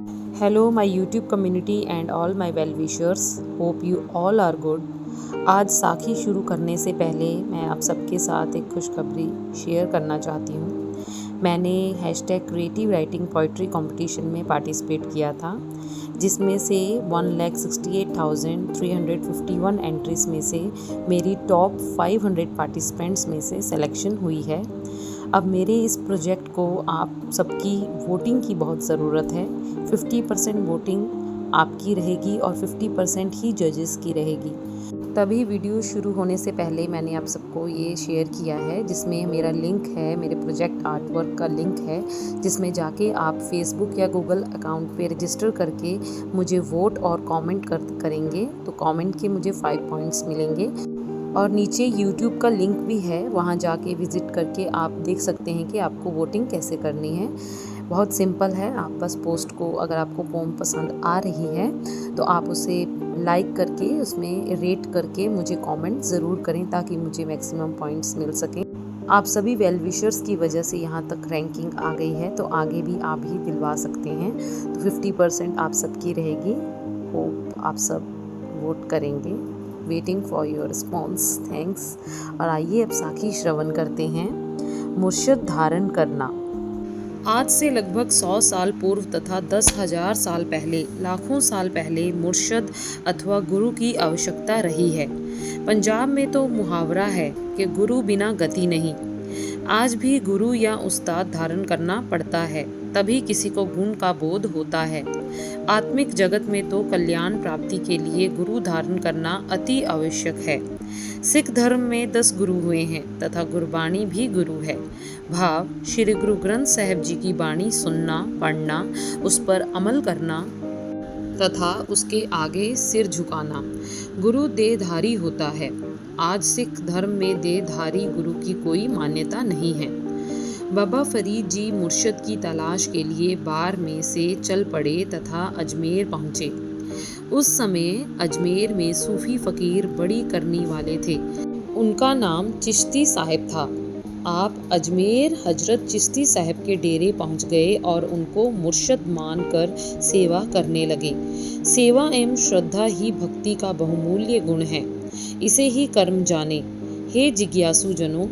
Hello, my YouTube community and all my well wishers. Hope you all are good. आज साखी शुरू करने से पहले मैं आप सबके साथ एक खुशखबरी शेयर करना चाहती हूँ। मैंने hashtag creative writing poetry competition में पार्टिसिपेट किया था, जिसमें से 1,68,351 एंट्रीज में से मेरी टॉप 500 पार्टिसिपेंट्स में से सिलेक्शन हुई है। अब मेरे इस प्रोजेक्ट को आप सबकी वोटिंग की बहुत ज़रूरत है। 50% वोटिंग आपकी रहेगी और 50% ही जजेस की रहेगी। तभी वीडियो शुरू होने से पहले मैंने आप सबको ये शेयर किया है, जिसमें मेरा लिंक है, मेरे प्रोजेक्ट आर्ट वर्क का लिंक है, जिसमें जाके आप फेसबुक या गूगल अकाउंट पे रजिस्टर करके मुझे वोट और कमेंट करेंगे तो कमेंट के मुझे 5 पॉइंट्स मिलेंगे। और नीचे यूट्यूब का लिंक भी है, वहाँ जाके विज़िट करके आप देख सकते हैं कि आपको वोटिंग कैसे करनी है। बहुत सिंपल है, आप बस पोस्ट को, अगर आपको पोम पसंद आ रही है तो आप उसे लाइक करके उसमें रेट करके मुझे कमेंट ज़रूर करें, ताकि मुझे मैक्सिमम पॉइंट्स मिल सकें। आप सभी वेल विशर्स की वजह से यहाँ तक रैंकिंग आ गई है, तो आगे भी आप ही दिलवा सकते हैं। तो 50% आप सबकी रहेगी। होप आप सब वोट करेंगे। Waiting for your response. Thanks. और आइए अब साखी श्रवण करते हैं। मुर्शद धारण करना। आज से लगभग 100 साल पूर्व तथा 10,000 साल पहले, लाखों साल पहले मुर्शद अथवा गुरु की आवश्यकता रही है। पंजाब में तो मुहावरा है कि गुरु बिना गति नहीं। आज भी गुरु या उस्ताद धारण करना पड़ता है, तभी किसी को गुण का बोध होता है। आत्मिक जगत में तो कल्याण प्राप्ति के लिए गुरु धारण करना अति आवश्यक है। सिख धर्म में 10 गुरु हुए हैं तथा गुरबाणी भी गुरु है। भाव श्री गुरु ग्रंथ साहिब जी की बाणी सुनना, पढ़ना, उस पर अमल करना तथा उसके आगे सिर झुकाना। गुरु देहधारी होता है। आज सिख धर्म में देहधारी गुरु की कोई मान्यता नहीं है। बाबा फरीद जी मुर्शद की तलाश के लिए बार में से चल पड़े तथा अजमेर पहुँचे। उस समय अजमेर में सूफी फ़कीर बड़ी करनी वाले थे। उनका नाम चिश्ती साहिब था। आप अजमेर हजरत चिश्ती साहिब के डेरे पहुंच गए और उनको मुर्शद मानकर सेवा करने लगे। सेवा एवं श्रद्धा ही भक्ति का बहुमूल्य गुण है। इसे ही कर्म जाने। हे जिज्ञासु जनों,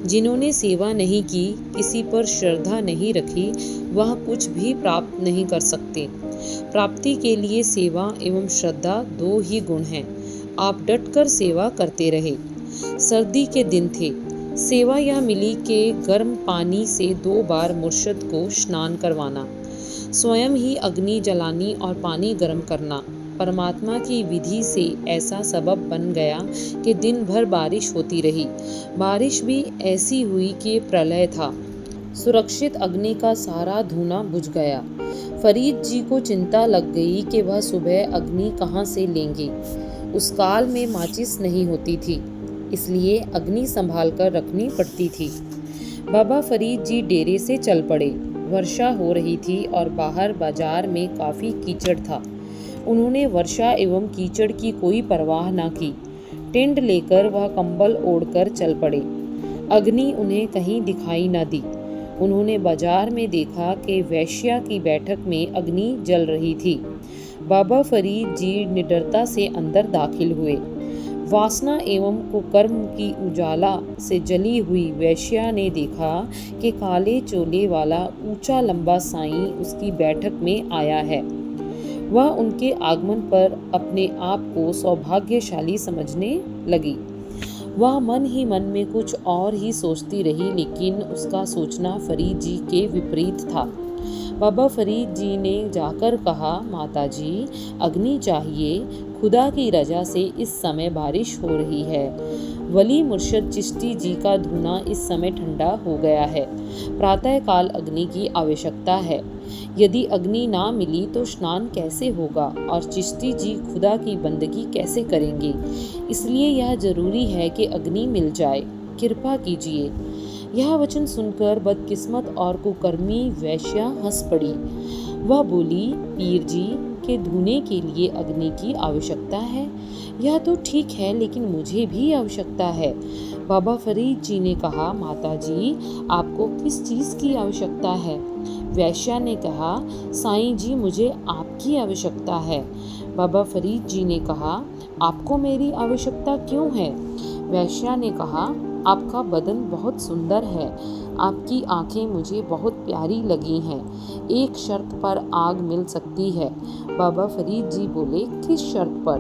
जिन्होंने सेवा नहीं की, किसी पर श्रद्धा नहीं रखी, वह कुछ भी प्राप्त नहीं कर सकते। प्राप्ति के लिए सेवा एवं श्रद्धा 2 ही गुण हैं। आप डटकर सेवा करते रहे। सर्दी के दिन थे। सेवा यह मिली कि गर्म पानी से 2 बार मुर्शद को स्नान करवाना, स्वयं ही अग्नि जलानी और पानी गर्म करना। परमात्मा की विधि से ऐसा सबब बन गया कि दिन भर बारिश होती रही। बारिश भी ऐसी हुई कि प्रलय था। सुरक्षित अग्नि का सारा धुआं बुझ गया। फरीद जी को चिंता लग गई कि वह सुबह अग्नि कहाँ से लेंगे। उस काल में माचिस नहीं होती थी, इसलिए अग्नि संभाल कर रखनी पड़ती थी। बाबा फरीद जी डेरे से चल पड़े। वर्षा हो रही थी और बाहर बाजार में काफ़ी कीचड़ था। उन्होंने वर्षा एवं कीचड़ की कोई परवाह न की। टेंट लेकर वह कंबल ओढ़कर चल पड़े। अग्नि उन्हें कहीं दिखाई न दी। उन्होंने बाजार में देखा कि वैश्या की बैठक में अग्नि जल रही थी। बाबा फरीद जी निडरता से अंदर दाखिल हुए। वासना एवं कुकर्म की उजाला से जली हुई वैश्या ने देखा कि काले चोले वाला ऊंचा लंबा साईं उसकी बैठक में आया है। वह उनके आगमन पर अपने आप को सौभाग्यशाली समझने लगी। वह मन ही मन में कुछ और ही सोचती रही, लेकिन उसका सोचना फरीद जी के विपरीत था। बाबा फरीद जी ने जाकर कहा, माता जी, अग्नि चाहिए। खुदा की रजा से इस समय बारिश हो रही है। वली मुर्शद चिश्ती जी का धुआं इस समय ठंडा हो गया है। प्रातःकाल अग्नि की आवश्यकता है। यदि अग्नि ना मिली तो स्नान कैसे होगा और चिश्ती जी खुदा की बंदगी कैसे करेंगे। इसलिए यह जरूरी है कि अग्नि मिल जाए। कृपा कीजिए। यह वचन सुनकर बदकिस्मत और कुकर्मी वैश्या हंस पड़ी। वह बोली, पीर जी के धुने के लिए अग्नि की आवश्यकता है। यह तो ठीक है, लेकिन मुझे भी आवश्यकता है। बाबा फरीद जी ने कहा, माता जी, आपको किस चीज़ की आवश्यकता है? वैश्या ने कहा, साईं जी मुझे आपकी आवश्यकता है। बाबा फरीद जी ने कहा, आपको मेरी आवश्यकता क्यों है? वैश्या ने कहा, आपका बदन बहुत सुंदर है, आपकी आंखें मुझे बहुत प्यारी लगी हैं, एक शर्त पर आग मिल सकती है। बाबा फरीद जी बोले, किस शर्त पर?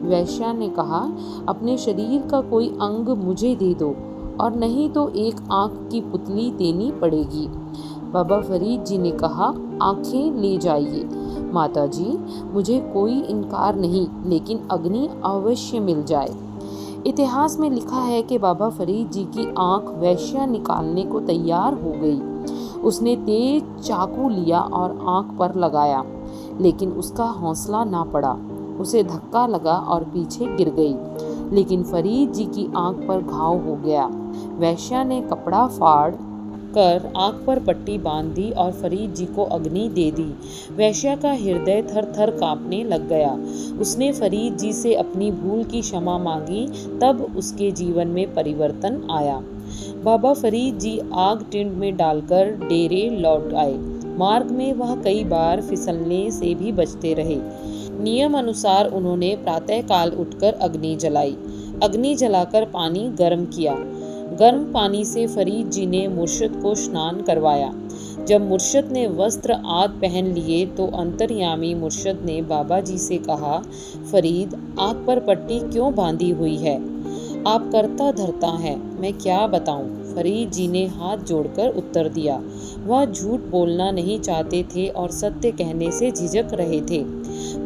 वैश्या ने कहा, अपने शरीर का कोई अंग मुझे दे दो, और नहीं तो एक आंख की पुतली देनी पड़ेगी। बाबा फरीद जी ने कहा, आंखें ले जाइए। माता जी, मुझे कोई इनकार नहीं, लेकिन अग्नि अवश्य मिल जाए। इतिहास में लिखा है कि बाबा फरीद जी की आंख वैश्या निकालने को तैयार हो गई। उसने तेज चाकू लिया और आंख पर लगाया, लेकिन उसका हौसला ना पड़ा। उसे धक्का लगा और पीछे गिर गई, लेकिन फरीद जी की आंख पर घाव हो गया। वैश्या ने कपड़ा फाड़ कर आंख पर पट्टी बांध दी और फरीद जी को अग्नि दे दी। वैश्या का हृदय थर थर कांपने लग गया। उसने फरीद जी से अपनी भूल की क्षमा मांगी, तब उसके जीवन में परिवर्तन आया। बाबा फरीद जी आग टिंड में डालकर डेरे लौट आए। मार्ग में वह कई बार फिसलने से भी बचते रहे। नियम अनुसार उन्होंने प्रातःकाल उठकर अग्नि जलाई। अग्नि जलाकर पानी गर्म किया। गर्म पानी से फरीद जी ने मुर्शिद को स्नान करवाया। जब मुर्शिद ने वस्त्र आदि पहन लिए तो अंतर्यामी मुर्शिद ने बाबा जी से कहा, फरीद, आँख पर पट्टी क्यों बांधी हुई है? आप करता धरता हैं, मैं क्या बताऊं? फरीद जी ने हाथ जोड़कर उत्तर दिया। वह झूठ बोलना नहीं चाहते थे और सत्य कहने से झिझक रहे थे।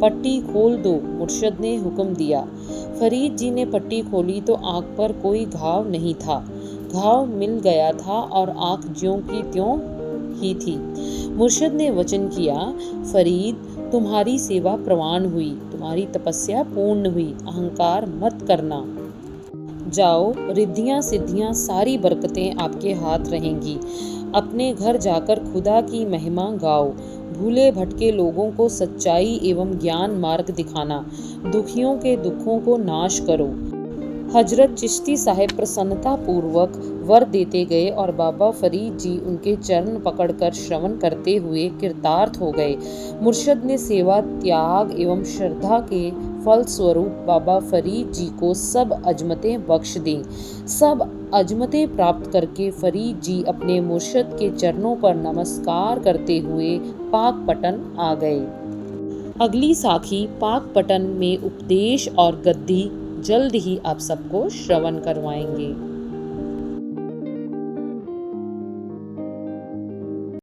पट्टी खोल दो, मुर्शिद ने हुक्म दिया। फरीद जी ने पट्टी खोली तो आँख पर कोई घाव नहीं था। घाव मिल गया था और आँख ज्यों की त्यों ही थी। मुर्शिद ने वचन किया, फरीद, तुम्हारी सेवा प्रवान हुई, तुम्हारी तपस्या पूर्ण हुई, अहंकार मत करना। जाओ, रिद्धियां सिद्धियां सारी बरकतें आपके हाथ रहेंगी। अपने घर जाकर खुदा की महिमा गाओ। भूले भटके लोगों को सच्चाई एवं ज्ञान मार्ग दिखाना। दुखियों के दुखों को नाश करो। हजरत चिश्ती साहब प्रसन्नता पूर्वक वर देते गए और बाबा फरीद जी उनके चरण पकड़कर श्रवण करते हुए कृतार्थ हो गए। मुर्शिद ने सेवा, त्याग एवं श्रद्धा के फल स्वरूप बाबा फरीद जी को सब अजमतें बख्श दी। सब अजमतें प्राप्त करके फरीद जी अपने मुर्शिद के चरणों पर नमस्कार करते हुए पाकपटन आ गए। अगली साखी पाकपटन में उपदेश और गद्दी जल्द ही आप सबको श्रवण करवाएंगे।